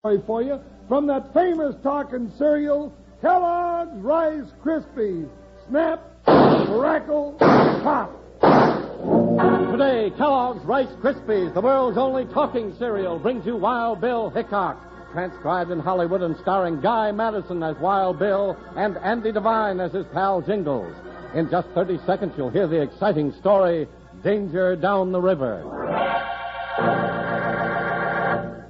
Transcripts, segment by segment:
for you from that famous talking cereal, Kellogg's Rice Krispies. Snap, crackle, pop. Today, Kellogg's Rice Krispies, the world's only talking cereal, brings you Wild Bill Hickok, transcribed in Hollywood and starring Guy Madison as Wild Bill and Andy Devine as his pal Jingles. In just 30 seconds, you'll hear the exciting story, Danger Down the River.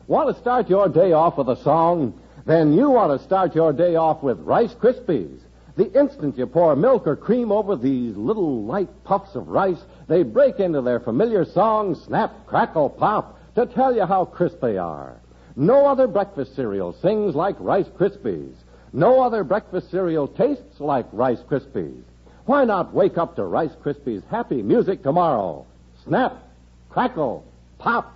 Want to start your day off with a song? Then you want to start your day off with Rice Krispies. The instant you pour milk or cream over these little light puffs of rice, they break into their familiar song, Snap, Crackle, Pop, to tell you how crisp they are. No other breakfast cereal sings like Rice Krispies. No other breakfast cereal tastes like Rice Krispies. Why not wake up to Rice Krispies' happy music tomorrow? Snap, crackle, pop.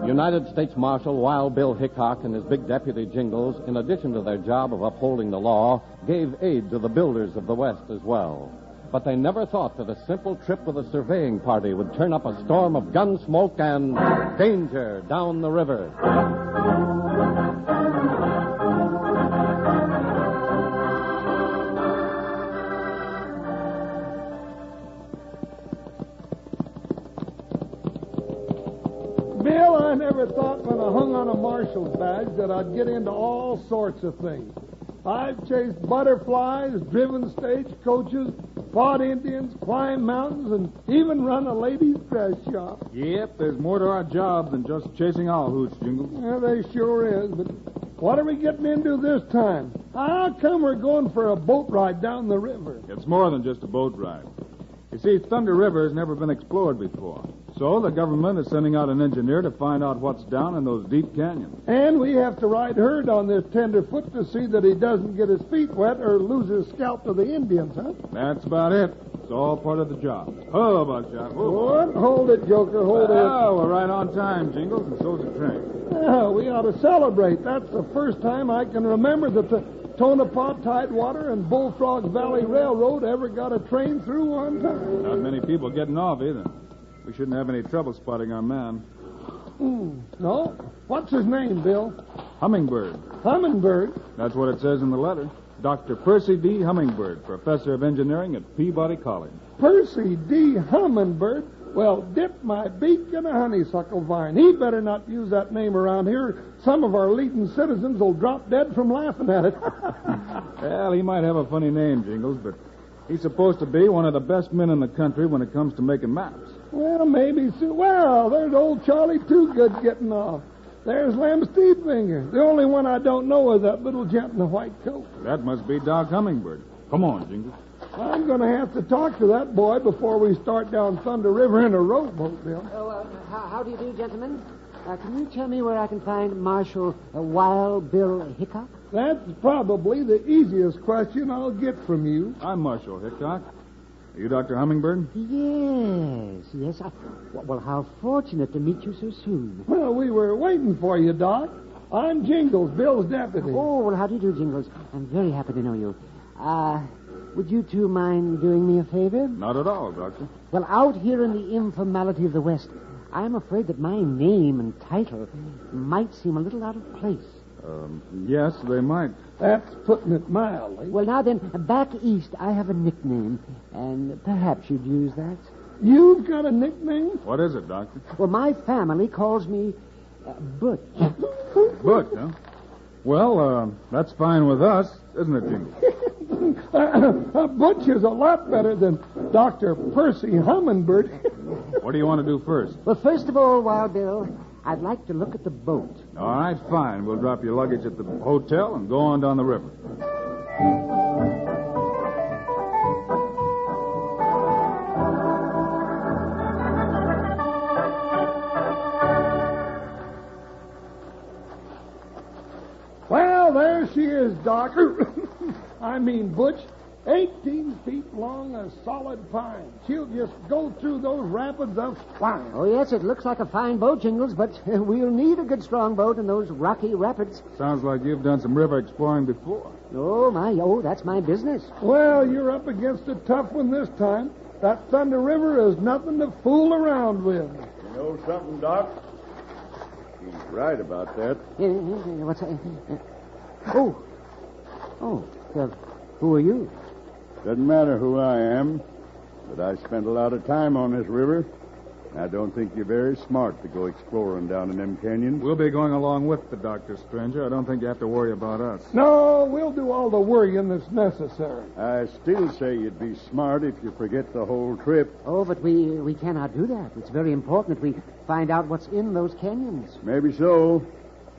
United States Marshal Wild Bill Hickok and his big deputy Jingles, in addition to their job of upholding the law, gave aid to the builders of the West as well. But they never thought that a simple trip with a surveying party would turn up a storm of gun smoke and danger down the river. Bill, I never thought when I hung on a marshal's badge that I'd get into all sorts of things. I've chased butterflies, driven stagecoaches, fought Indians, climbed mountains, and even run a ladies' dress shop. Yep, there's more to our job than just chasing owl hoots, Jingles. Yeah, they sure is, but what are we getting into this time? How come we're going for a boat ride down the river? It's more than just a boat ride. You see, Thunder River has never been explored before. So the government is sending out an engineer to find out what's down in those deep canyons. And we have to ride herd on this tenderfoot to see that he doesn't get his feet wet or lose his scalp to the Indians, huh? That's about it. It's all part of the job. Hello, Buckshot. What? Hold it, Joker. Hold it. Oh, we're right on time, Jingles, and so's the train. Oh, we ought to celebrate. That's the first time I can remember that the Tonopah, Tidewater, and Bullfrog Valley Railroad ever got a train through on time. Not many people getting off, either. We shouldn't have any trouble spotting our man. No? What's his name, Bill? Hummingbird. Hummingbird? That's what it says in the letter. Dr. Percy D. Hummingbird, professor of engineering at Peabody College. Percy D. Hummingbird? Well, dip my beak in a honeysuckle vine. He better not use that name around here. Some of our leading citizens will drop dead from laughing at it. Well, he might have a funny name, Jingles, but he's supposed to be one of the best men in the country when it comes to making maps. Well, maybe so. Well, there's old Charlie Too Good getting off. There's Lem Stevefinger. The only one I don't know is that little gent in the white coat. That must be Doc Hummingbird. Come on, Jingles. I'm going to have to talk to that boy before we start down Thunder River in a rowboat, Bill. How do you do, gentlemen? Can you tell me where I can find Marshal Wild Bill Hickok? That's probably the easiest question I'll get from you. I'm Marshal Hickok. Are you Dr. Hummingbird? Yes. Well, how fortunate to meet you so soon. Well, we were waiting for you, Doc. I'm Jingles, Bill's deputy. Oh, well, how do you do, Jingles? I'm very happy to know you. Would you two mind doing me a favor? Not at all, Doctor. Well, out here in the informality of the West, I'm afraid that my name and title might seem a little out of place. Yes, they might. That's putting it mildly. Well, now then, back east, I have a nickname, and perhaps you'd use that. You've got a nickname? What is it, Doctor? Well, my family calls me Butch. Butch, huh? Well, that's fine with us, isn't it, Jingles? Butch is a lot better than Dr. Percy Hummingbird. What do you want to do first? Well, first of all, Wild Bill, I'd like to look at the boat. All right, fine. We'll drop your luggage at the hotel and go on down the river. Well, there she is, Doc. I mean, Butch. 18 feet long, a solid pine. She'll just go through those rapids a flying. Oh, yes, it looks like a fine boat, Jingles, but we'll need a good strong boat in those rocky rapids. Sounds like you've done some river exploring before. Oh, that's my business. Well, you're up against a tough one this time. That Thunder River is nothing to fool around with. You know something, Doc? He's right about that. What's that? Well, who are you? Doesn't matter who I am, but I spent a lot of time on this river. I don't think you're very smart to go exploring down in them canyons. We'll be going along with the doctor, stranger. I don't think you have to worry about us. No, we'll do all the worrying that's necessary. I still say you'd be smart if you forget the whole trip. Oh, but we cannot do that. It's very important that we find out what's in those canyons. Maybe so,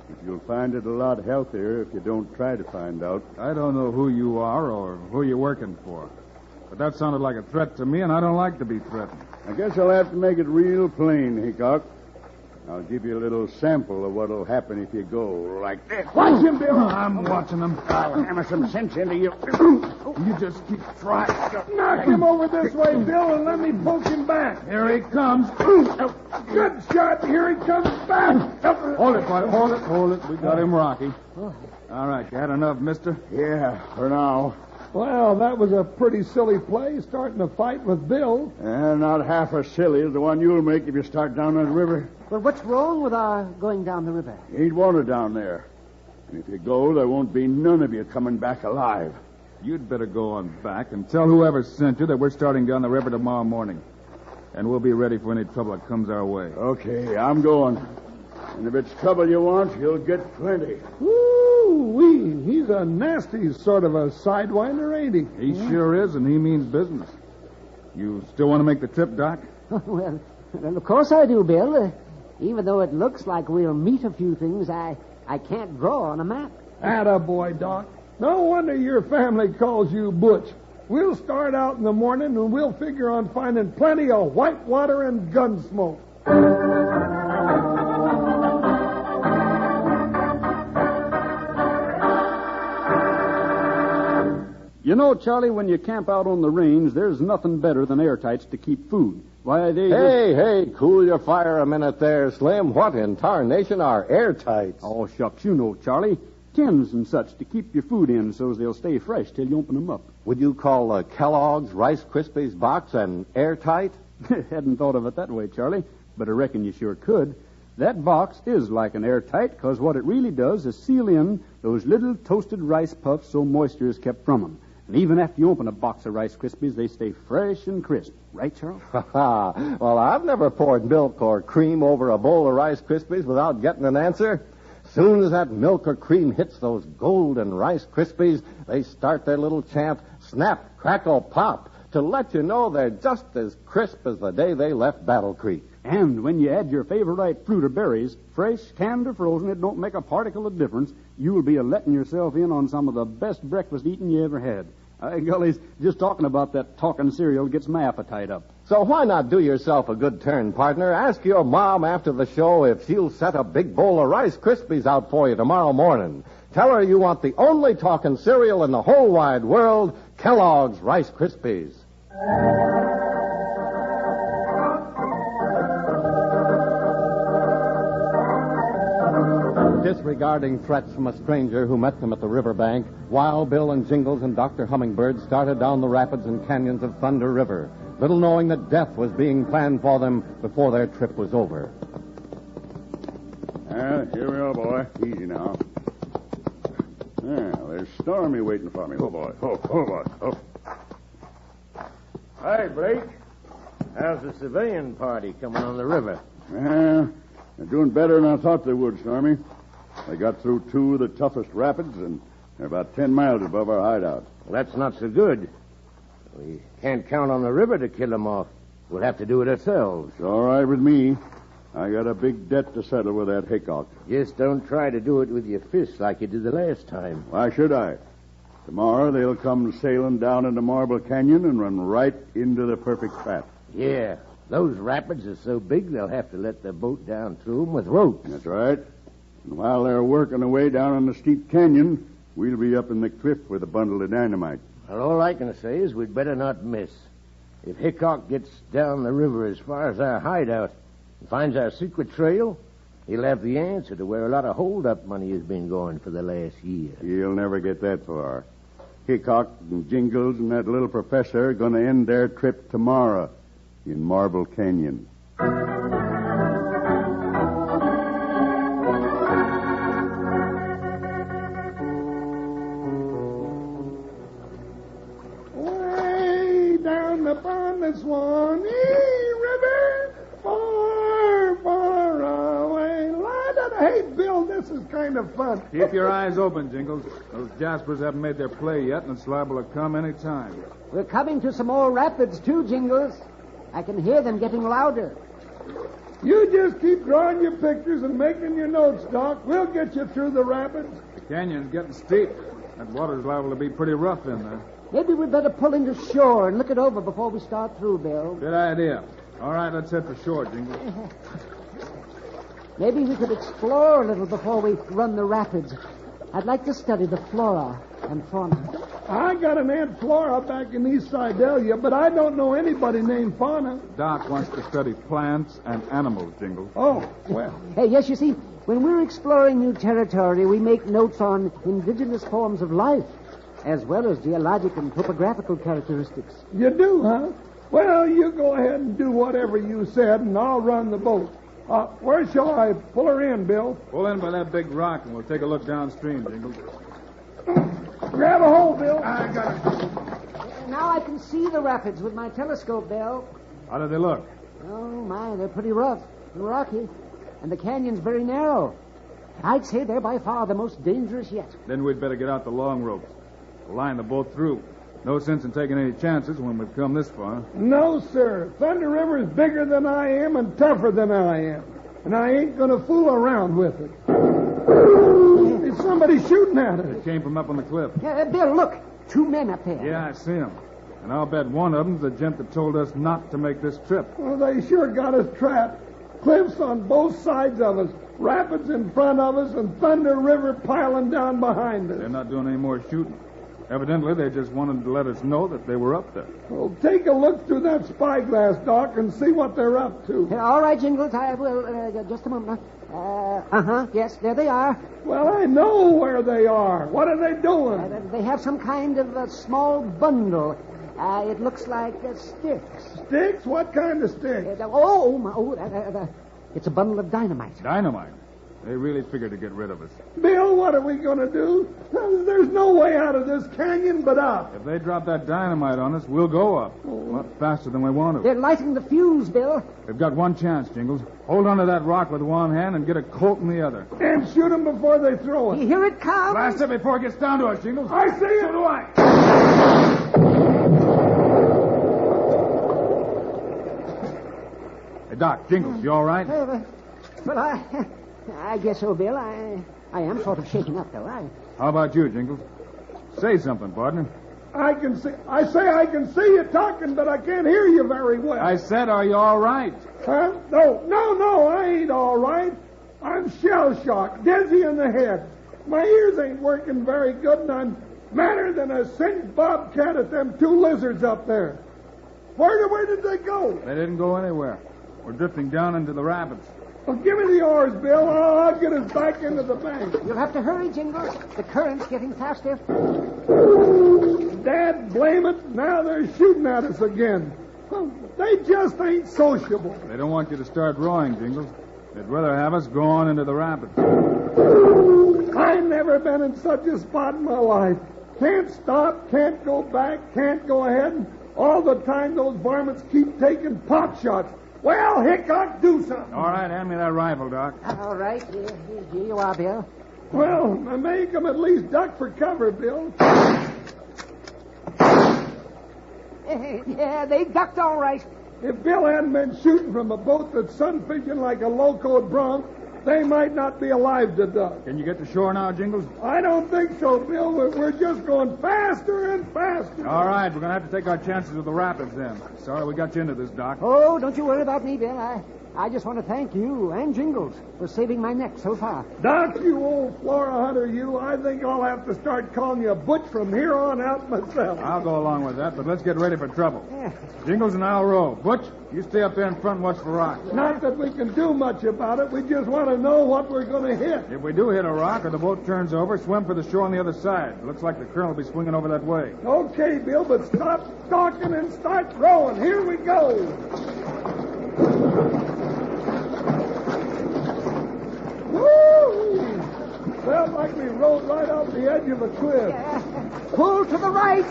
but you'll find it a lot healthier if you don't try to find out. I don't know who you are or who you're working for, but that sounded like a threat to me, and I don't like to be threatened. I guess I'll have to make it real plain, Hickok. I'll give you a little sample of what'll happen if you go like this. Watch him, Bill. I'm watching him. I'll hammer some sense into you. You just keep trying. Knock him over this way, Bill, and let me poke him back. Here he comes. Good shot. Here he comes back. Hold it, buddy. Hold it. We got him rocky. All right, you had enough, mister? Yeah, for now. Well, that was a pretty silly play, starting a fight with Bill. Not half as silly as the one you'll make if you start down that river. Well, what's wrong with our going down the river? You ain't water down there. And if you go, there won't be none of you coming back alive. You'd better go on back and tell whoever sent you that we're starting down the river tomorrow morning. And we'll be ready for any trouble that comes our way. Okay, I'm going. And if it's trouble you want, you'll get plenty. Woo-wee. He's a nasty sort of a sidewinder, ain't he? He sure is, and he means business. You still want to make the trip, Doc? Well, of course I do, Bill. Even though it looks like we'll meet a few things, I can't draw on a map. Attaboy, Doc. No wonder your family calls you Butch. We'll start out in the morning, and we'll figure on finding plenty of white water and gun smoke. You know, Charlie, when you camp out on the range, there's nothing better than airtights to keep food. Why, they... Hey, cool your fire a minute there, Slim. What in tarnation are airtights? Oh, shucks, you know, Charlie. Tins and such to keep your food in so they'll stay fresh till you open them up. Would you call Kellogg's Rice Krispies box an airtight? Hadn't thought of it that way, Charlie, but I reckon you sure could. That box is like an airtight because what it really does is seal in those little toasted rice puffs so moisture is kept from them. And even after you open a box of Rice Krispies, they stay fresh and crisp. Right, Charles? Well, I've never poured milk or cream over a bowl of Rice Krispies without getting an answer. Soon as that milk or cream hits those golden Rice Krispies, they start their little chant, snap, crackle, pop, to let you know they're just as crisp as the day they left Battle Creek. And when you add your favorite fruit or berries, fresh, canned, or frozen, it don't make a particle of difference. You'll be letting yourself in on some of the best breakfast eating you ever had. Gullies, just talking about that talking cereal gets my appetite up. So why not do yourself a good turn, partner? Ask your mom after the show if she'll set a big bowl of Rice Krispies out for you tomorrow morning. Tell her you want the only talking cereal in the whole wide world, Kellogg's Rice Krispies. Disregarding threats from a stranger who met them at the riverbank, Wild Bill and Jingles and Dr. Hummingbird started down the rapids and canyons of Thunder River, little knowing that death was being planned for them before their trip was over. Here we are, boy. Easy now. There's Stormy waiting for me. Oh, boy. Oh, boy. Oh. Hi, Blake. How's the civilian party coming on the river? They're doing better than I thought they would, Stormy. They got through two of the toughest rapids, and they're about 10 miles above our hideout. Well, that's not so good. We can't count on the river to kill them off. We'll have to do it ourselves. It's all right with me. I got a big debt to settle with that Hickok. Just don't try to do it with your fists like you did the last time. Why should I? Tomorrow they'll come sailing down into Marble Canyon and run right into the perfect spot. Yeah. Those rapids are so big they'll have to let the boat down through them with ropes. That's right. And while they're working away down in the steep canyon, we'll be up in the cliff with a bundle of dynamite. Well, all I can say is we'd better not miss. If Hickok gets down the river as far as our hideout and finds our secret trail, he'll have the answer to where a lot of hold-up money has been going for the last year. He'll never get that far. Hickok and Jingles and that little professor are going to end their trip tomorrow in Marble Canyon. Way down upon the Swanee River, far, far away. Hey, Bill, this is kind of fun. Keep your eyes open, Jingles. Those Jaspers haven't made their play yet, and it's liable to come any time. We're coming to some more rapids, too, Jingles. I can hear them getting louder. You just keep drawing your pictures and making your notes, Doc. We'll get you through the rapids. The canyon's getting steep. That water's liable to be pretty rough in there. Maybe we'd better pull into shore and look it over before we start through, Bill. Good idea. All right, let's head for shore, Jingles. Maybe we could explore a little before we run the rapids. I'd like to study the flora and fauna. I got an Aunt Flora back in East Sidelia, but I don't know anybody named Fauna. Doc wants to study plants and animals, Jingles. Oh, well. Hey, yes, you see, when we're exploring new territory, we make notes on indigenous forms of life, as well as geologic and topographical characteristics. You do, huh? Well, you go ahead and do whatever you said, and I'll run the boat. Where shall I pull her in, Bill? Pull in by that big rock, and we'll take a look downstream, Jingles. Grab a hold, Bill. I got it. Now I can see the rapids with my telescope, Bill. How do they look? Oh, my, they're pretty rough and rocky. And the canyon's very narrow. I'd say they're by far the most dangerous yet. Then we'd better get out the long ropes. We'll line the boat through. No sense in taking any chances when we've come this far. No, sir. Thunder River's bigger than I am and tougher than I am. And I ain't going to fool around with it. There's somebody shooting at It us. came from up on the cliff. Bill, look. 2 men up there. Yeah, I see them. And I'll bet one of them's the gent that told us not to make this trip. Well, they sure got us trapped. Cliffs on both sides of us, rapids in front of us, and Thunder River piling down behind us. They're not doing any more shooting. Evidently, they just wanted to let us know that they were up there. Well, take a look through that spyglass, Doc, and see what they're up to. All right, Jingles, I will. Just a moment. Yes, there they are. Well, I know where they are. What are they doing? They have some kind of a small bundle. It looks like sticks. Sticks? What kind of sticks? It's a bundle of dynamite. Dynamite? They really figured to get rid of us. Bill, what are we going to do? There's no way out of this canyon but up. If they drop that dynamite on us, we'll go up. A lot faster than we want to. They're lighting the fuse, Bill. We've got one chance, Jingles. Hold onto that rock with one hand and get a Colt in the other. And shoot them before they throw it. Here it comes. Blast it before it gets down to us, Jingles. I see it. So do I. Hey, Doc, Jingles, you all right? Well, I guess so, Bill. I am sort of shaking up, though. How about you, Jingles? Say something, partner. I say I can see you talking, but I can't hear you very well. I said, are you all right? Huh? No, I ain't all right. I'm shell-shocked, dizzy in the head. My ears ain't working very good, and I'm madder than a singed bobcat at them 2 lizards up there. Where did they go? They didn't go anywhere. We're drifting down into the rapids. Well, give me the oars, Bill. I'll get us back into the bank. You'll have to hurry, Jingles. The current's getting faster. Dad, blame it. Now they're shooting at us again. They just ain't sociable. They don't want you to start rowing, Jingles. They'd rather have us go on into the rapids. I've never been in such a spot in my life. Can't stop, can't go back, can't go ahead. And all the time those varmints keep taking pot shots. Well, Hickok, do something. All right, hand me that rifle, Doc. All right. Here you are, Bill. Well, make them at least duck for cover, Bill. Yeah, they ducked all right. If Bill hadn't been shooting from a boat that's sun fishing like a locoed bronc, They might not be alive to duck. Can you get to shore now, Jingles? I don't think so, Bill. We're just going faster and faster. All right, we're going to have to take our chances with the rapids then. Sorry we got you into this, Doc. Oh, don't you worry about me, Bill. I just want to thank you and Jingles for saving my neck so far. Doc, you old Flora hunter, you. I think I'll have to start calling you Butch from here on out myself. I'll go along with that, but let's get ready for trouble. Yeah. Jingles and I'll row. Butch, you stay up there in front and watch for rocks. Not that we can do much about it. We just want to know what we're going to hit. If we do hit a rock or the boat turns over, swim for the shore on the other side. It looks like the current will be swinging over that way. Okay, Bill, but stop talking and start rowing. Here we go. Woo! Felt like we rode right off the edge of a cliff. Pull to the right.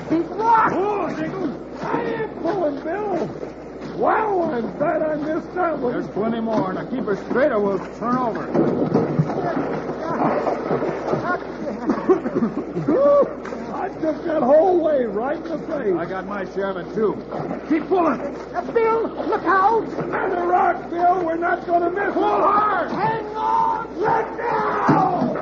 Big rock. Oh, Jingles. I am pulling, Bill. Wow, I'm glad I missed that one. There's plenty more. Now keep her straight or we'll turn over. I took that whole way right in the face. I got my share of it, too. Keep pulling. Bill, look out. Another rock, Bill. We're not going to miss. Pull hard. Hang on. Let down.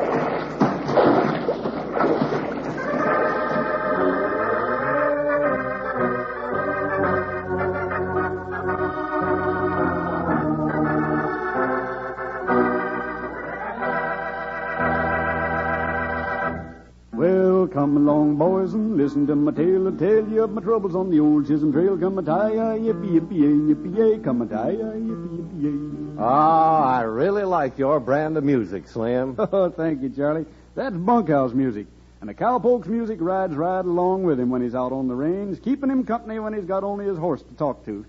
Well, come along, boys, and listen to my tale. I'll tell you of my troubles on the old Chisholm Trail. Come a tie, yippee, yippee, yippee, yay. Come a tie, yippee, yippee, yay. Ah, I really like your brand of music, Slim. Oh, thank you, Charlie. That's bunkhouse music. And the cowpoke's music rides right along with him when he's out on the range, keeping him company when he's got only his horse to talk to,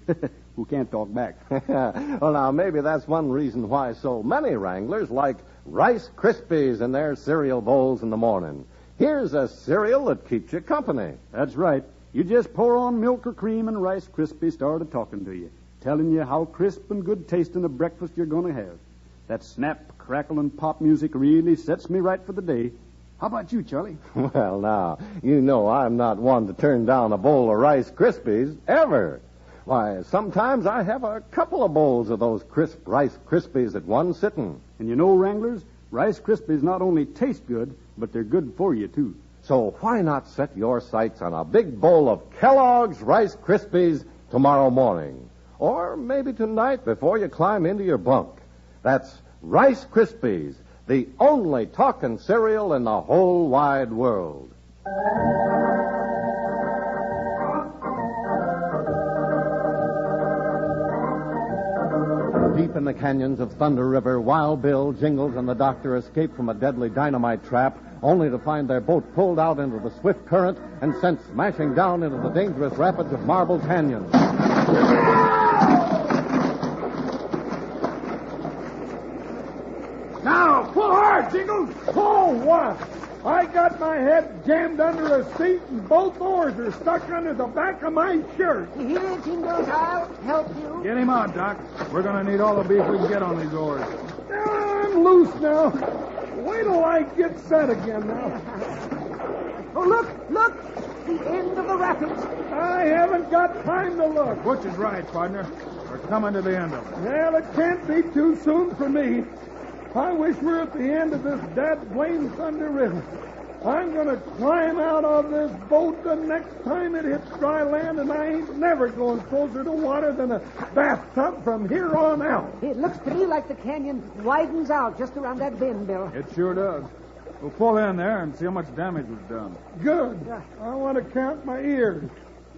who can't talk back. Well, now, maybe that's one reason why so many wranglers like Rice Krispies in their cereal bowls in the morning. Here's a cereal that keeps you company. That's right. You just pour on milk or cream and Rice Krispies started talking to you, telling you how crisp and good tasting a breakfast you're going to have. That snap, crackle, and pop music really sets me right for the day. How about you, Charlie? Well, now, you know I'm not one to turn down a bowl of Rice Krispies, ever. Why, sometimes I have a couple of bowls of those crisp Rice Krispies at one sitting. And you know, Wranglers, Rice Krispies not only taste good, but they're good for you, too. So why not set your sights on a big bowl of Kellogg's Rice Krispies tomorrow morning? Or maybe tonight before you climb into your bunk. That's Rice Krispies, the only talking cereal in the whole wide world. Deep in the canyons of Thunder River, Wild Bill, Jingles, and the doctor escaped from a deadly dynamite trap, only to find their boat pulled out into the swift current and sent smashing down into the dangerous rapids of Marble Canyon. Now, pull hard, Jingles. Pull what? I got my head jammed under a seat and both oars are stuck under the back of my shirt. Here, Jingles, I'll help you. Get him out, Doc. We're going to need all the beef we can get on these oars. I'm loose now. Wait till I get set again now. Oh, look! The end of the rapids. I haven't got time to look. Butch is right, partner. We're coming to the end of it. Well, it can't be too soon for me. I wish we were at the end of this dad blame Thunder River. I'm going to climb out of this boat the next time it hits dry land, and I ain't never going closer to water than a bathtub from here on out. It looks to me like the canyon widens out just around that bend, Bill. It sure does. We'll pull in there and see how much damage was done. Good. I want to count my ears.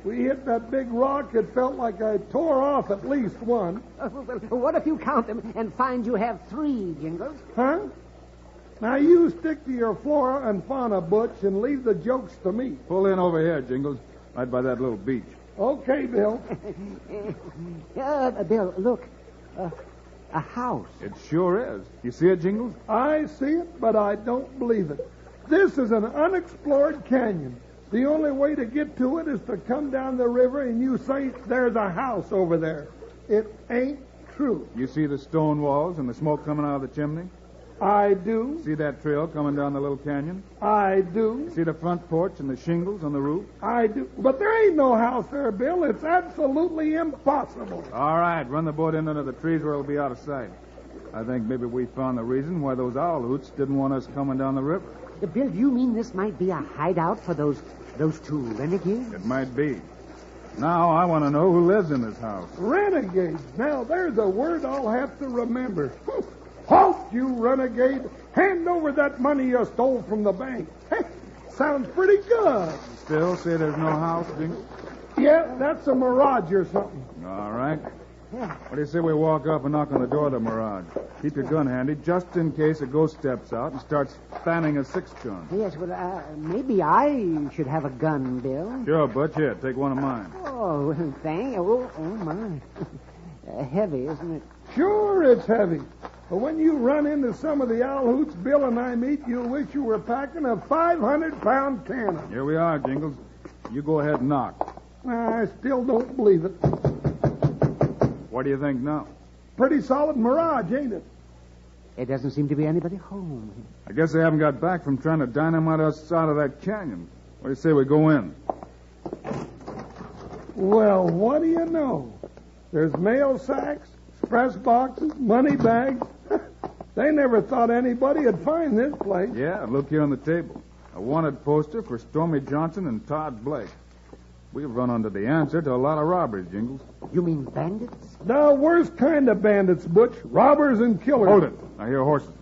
We hit that big rock, it felt like I tore off at least one. What if you count them and find you have 3, Jingles? Huh? Now you stick to your flora and fauna, Butch, and leave the jokes to me. Pull in over here, Jingles, right by that little beach. Okay, Bill. Bill, look. A house. It sure is. You see it, Jingles? I see it, but I don't believe it. This is an unexplored canyon. The only way to get to it is to come down the river and you say there's a house over there. It ain't true. You see the stone walls and the smoke coming out of the chimney? I do. See that trail coming down the little canyon? I do. See the front porch and the shingles on the roof? I do. But there ain't no house there, Bill. It's absolutely impossible. All right, run the boat in under the trees where it'll be out of sight. I think maybe we found the reason why those owl hoots didn't want us coming down the river. Bill, do you mean this might be a hideout for those two renegades? It might be. Now I want to know who lives in this house. Renegades. Now, there's a word I'll have to remember. Halt, you renegade. Hand over that money you stole from the bank. Sounds pretty good. Still say there's no house, Jingles? Yeah, that's a mirage or something. All right. What do you say we walk up and knock on the door of the Mirage? Keep your gun handy just in case a ghost steps out and starts fanning a six-gun. Yes, well, maybe I should have a gun, Bill. Sure, Butch. Here, take one of mine. Oh, thank you. Oh, my. Heavy, isn't it? Sure, it's heavy. But when you run into some of the owl hoots Bill and I meet, you'll wish you were packing a 500-pound cannon. Here we are, Jingles. You go ahead and knock. I still don't believe it. What do you think now? Pretty solid mirage, ain't it? There doesn't seem to be anybody home. I guess they haven't got back from trying to dynamite us out of that canyon. What do you say we go in? Well, what do you know? There's mail sacks, express boxes, money bags. They never thought anybody would find this place. Yeah, look here on the table. A wanted poster for Stormy Johnson and Todd Blake. We've run under the answer to a lot of robberies, Jingles. You mean bandits? The worst kind of bandits, Butch. Robbers and killers. Hold it. I hear horses.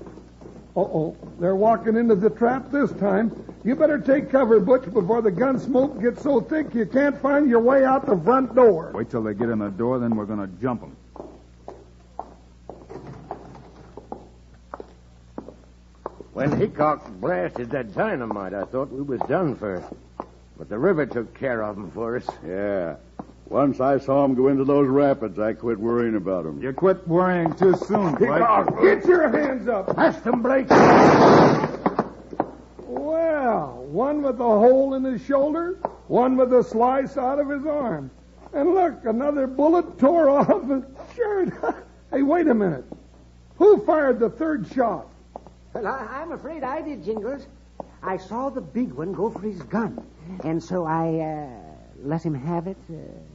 Uh-oh. They're walking into the trap this time. You better take cover, Butch, before the gun smoke gets so thick you can't find your way out the front door. Wait till they get in the door, then we're going to jump them. When Hickok blasted that dynamite, I thought we was done for. But the river took care of him for us. Yeah. Once I saw him go into those rapids, I quit worrying about him. You quit worrying too soon, Blake. Hickok, get your hands up. Blast him, Blake. Well, one with a hole in his shoulder, one with a slice out of his arm. And look, another bullet tore off his shirt. Hey, wait a minute. Who fired the third shot? Well, I'm afraid I did, Jingles. I saw the big one go for his gun, and so I let him have it.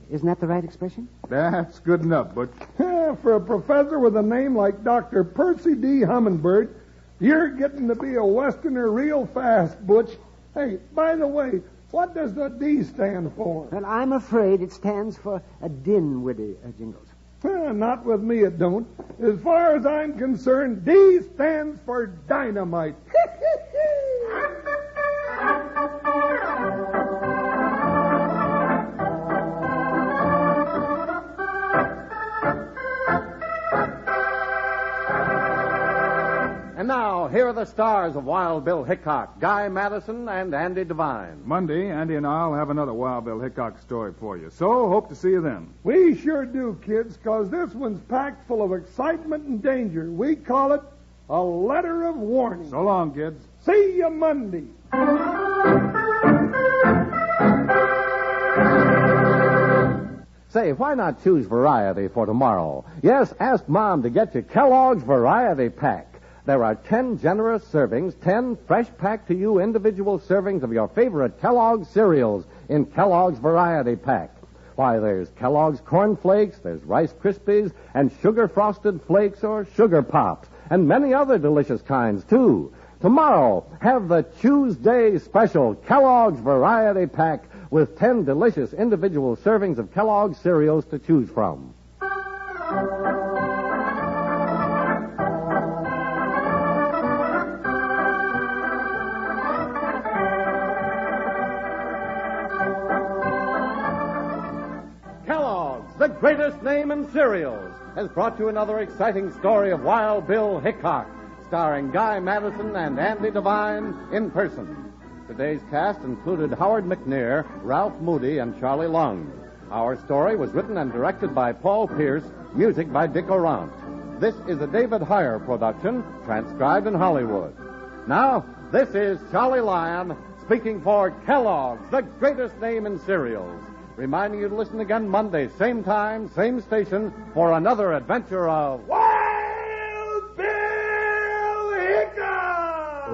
Isn't that the right expression? That's good enough, Butch. For a professor with a name like Dr. Percy D. Hummingbird, you're getting to be a Westerner real fast, Butch. Hey, by the way, what does the D stand for? Well, I'm afraid it stands for a Dinwiddie, Jingles. Not with me, it don't. As far as I'm concerned, D stands for dynamite. And now, here are the stars of Wild Bill Hickok, Guy Madison, and Andy Devine. Monday, Andy and I'll have another Wild Bill Hickok story for you. So, hope to see you then. We sure do, kids, because this one's packed full of excitement and danger. We call it a letter of warning. So long, kids. See you Monday. Say, why not choose variety for tomorrow? Yes, ask Mom to get you Kellogg's Variety Pack. There are 10 generous servings, 10 fresh-packed-to-you individual servings of your favorite Kellogg's cereals in Kellogg's Variety Pack. Why, there's Kellogg's Corn Flakes, there's Rice Krispies, and sugar-frosted flakes or Sugar Pops, and many other delicious kinds, too. Tomorrow, have the Tuesday special Kellogg's Variety Pack with 10 delicious individual servings of Kellogg's cereals to choose from. Kellogg's, the greatest name in cereals, has brought you another exciting story of Wild Bill Hickok, starring Guy Madison and Andy Devine in person. Today's cast included Howard McNear, Ralph Moody, and Charlie Lung. Our story was written and directed by Paul Pierce, music by Dick Orant. This is a David Heyer production, transcribed in Hollywood. Now, this is Charlie Lyon speaking for Kellogg's, the greatest name in cereals, reminding you to listen again Monday, same time, same station, for another adventure of Wild Bill Hickok!